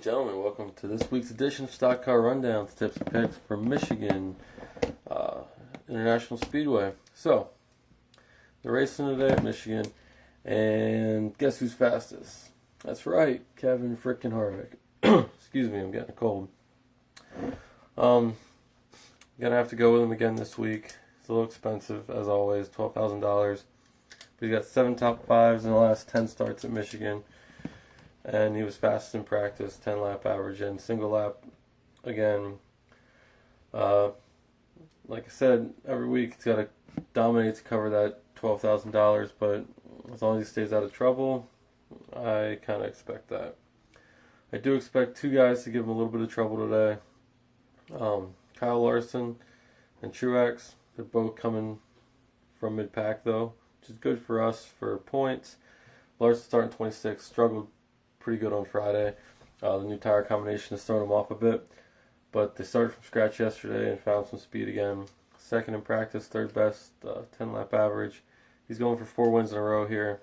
and gentlemen, welcome to this week's edition of Stckcar Rundown, tips and picks from Michigan International Speedway. So, they're racing today at Michigan, and guess who's fastest? That's right, Kevin frickin' Harvick. Excuse me, I'm getting a cold. Gonna have to go with him again this week. It's a little expensive, as always, $12,000. But he got 7 top 5s in the last 10 starts at Michigan. And he was fastest in practice, 10 lap average, and single lap again. Like I said, every week he's got to dominate to cover that $12,000, but as long as he stays out of trouble, I kind of expect that. I do expect 2 guys to give him a little bit of trouble today. Kyle Larson and Truex, they're both coming from mid-pack though, which is good for us for points. Larson starting 26, struggled pretty good on Friday. The new tire combination has thrown him off a bit, but they started from scratch yesterday and found some speed again. Second in practice, third best, 10 lap average. He's going for 4 wins in a row here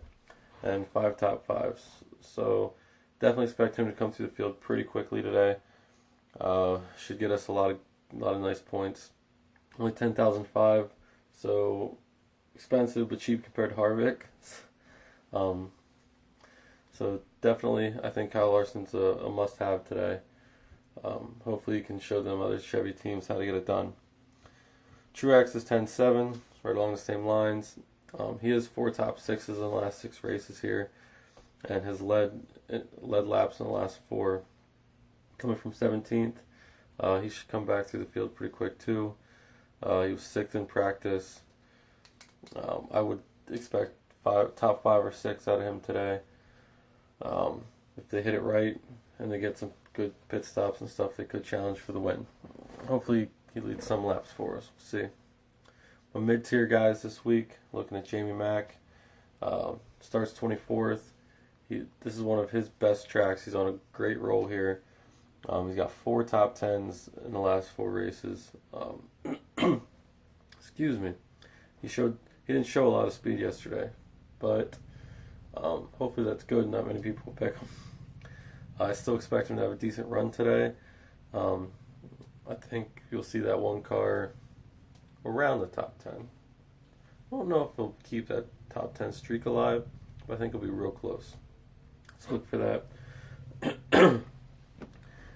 and 5 top 5s. So definitely expect him to come through the field pretty quickly today. Should get us a lot of nice points. Only 10,005, so expensive but cheap compared to Harvick. So definitely, I think Kyle Larson's a must-have today. Hopefully he can show them other Chevy teams how to get it done. Truex is 10-7, right along the same lines. He has 4 top 6s in the last 6 races here, and has led laps in the last 4. Coming from 17th, he should come back through the field pretty quick too. He was 6th in practice. I would expect top 5 or 6 out of him today. If they hit it right and they get some good pit stops and stuff, they could challenge for the win. Hopefully he leads some laps for us. We'll see. My mid-tier guys this week, looking at Jamie Mack. Starts 24th. This is one of his best tracks. He's on a great roll here. He's got 4 top 10s in the last 4 races. Excuse me. He didn't show a lot of speed yesterday, but hopefully that's good. Not many people will pick him. I still expect him to have a decent run today. I think you'll see that one car around the top 10. I don't know if he'll keep that top 10 streak alive, but I think it'll be real close. Let's look for that.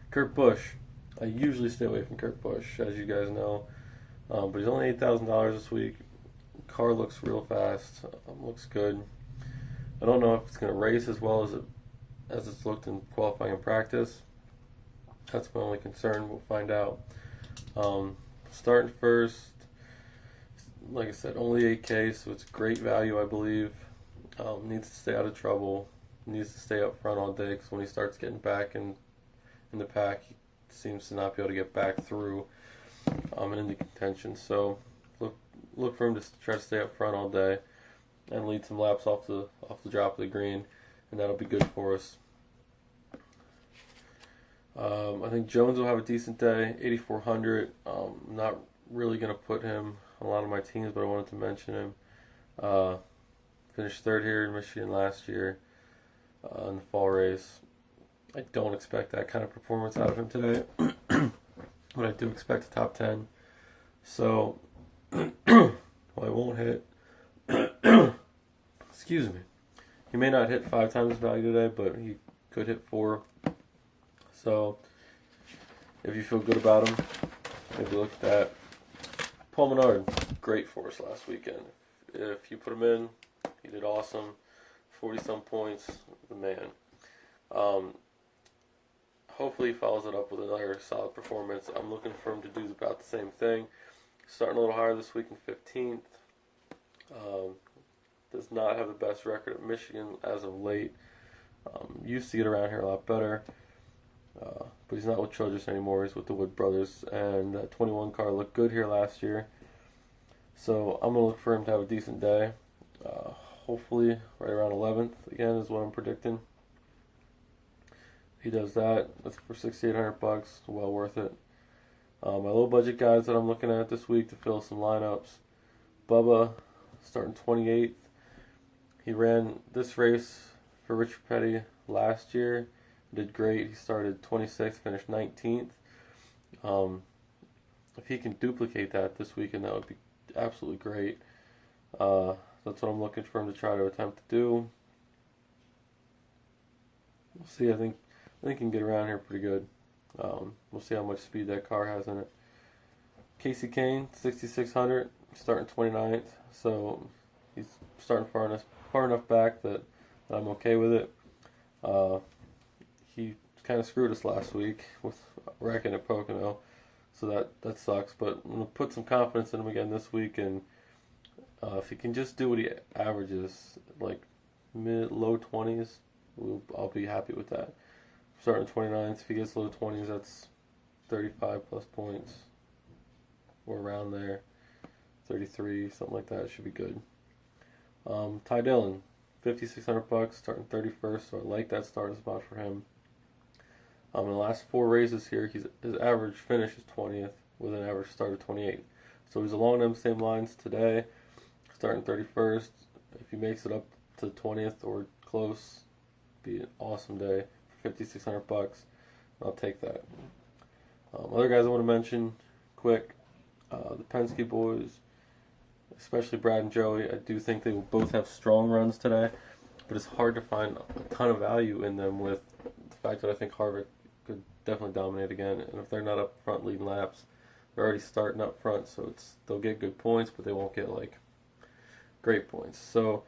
Kurt Busch. I usually stay away from Kurt Busch, as you guys know. But he's only $8,000 this week. Car looks real fast. Looks good. I don't know if it's going to race as well as it's looked in qualifying and practice. That's my only concern. We'll find out. Starting first, like I said, only 8K, so it's great value, I believe. Needs to stay out of trouble. Needs to stay up front all day, because when he starts getting back in the pack, he seems to not be able to get back through and into contention. So look for him to try to stay up front all day and lead some laps off the drop of the green, and that'll be good for us. I think Jones will have a decent day, 8,400. Not really going to put him on a lot of my teams, but I wanted to mention him. Finished 3rd here in Michigan last year in the fall race. I don't expect that kind of performance out of him today, but I do expect a top 10. So, I won't hit. Excuse me. He may not hit 5 times his value today, but he could hit 4. So, if you feel good about him, maybe look at that. Paul Menard, great for us last weekend. If you put him in, he did awesome. 40-some points, the man. Hopefully he follows it up with another solid performance. I'm looking for him to do about the same thing. Starting a little higher this week in 15th. Does not have the best record at Michigan as of late. Used to get around here a lot better. But he's not with Childress anymore. He's with the Wood Brothers. And that 21 car looked good here last year. So I'm going to look for him to have a decent day. Hopefully right around 11th again is what I'm predicting. If he does that, that's for $6,800. Well worth it. My low budget guys that I'm looking at this week to fill some lineups. Bubba, starting 28th. He ran this race for Richard Petty last year did great. He started 26th, finished 19th. If he can duplicate that this weekend, that would be absolutely great. That's what I'm looking for him to try to attempt to do. We'll see. I think he can get around here pretty good. We'll see how much speed that car has in it. Casey Kane, 6,600, starting 29th. So he's starting far enough back that I'm okay with it. He kind of screwed us last week with wrecking at Pocono, so that sucks. But I'm gonna put some confidence in him again this week, and if he can just do what he averages, like low 20s, I'll be happy with that. Starting 29th, if he gets low 20s, that's 35 plus points, or around there, 33, something like that. Should be good. Ty Dillon, $5,600, starting 31st, so I like that starting spot for him. In the last 4 races here, his average finish is 20th with an average start of 28th. So he's along them same lines today, starting 31st. If he makes it up to 20th or close, be an awesome day for $5,600. I'll take that. Other guys I want to mention, quick, the Penske boys, especially Brad and Joey. I do think they will both have strong runs today, but it's hard to find a ton of value in them with the fact that I think Harvick could definitely dominate again. And if they're not up front leading laps, they're already starting up front, so they'll get good points, but they won't get like great points. So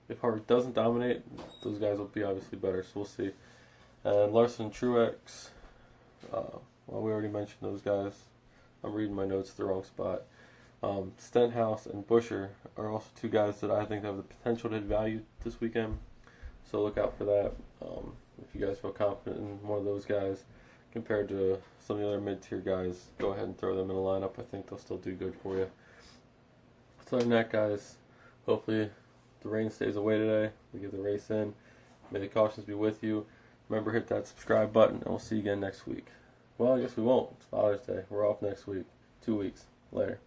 if Harvick doesn't dominate, those guys will be obviously better. So we'll see. And Larson and Truex, well, we already mentioned those guys. I'm reading my notes at the wrong spot. Stenhouse and Buescher are also 2 guys that I think have the potential to hit value this weekend. So look out for that. If you guys feel confident in one of those guys compared to some of the other mid-tier guys, go ahead and throw them in a lineup. I think they'll still do good for you. So other than that, guys, hopefully the rain stays away today. We get the race in. May the cautions be with you. Remember, hit that subscribe button, and we'll see you again next week. Well, I guess we won't. It's Father's Day. We're off next week. 2 weeks. Later.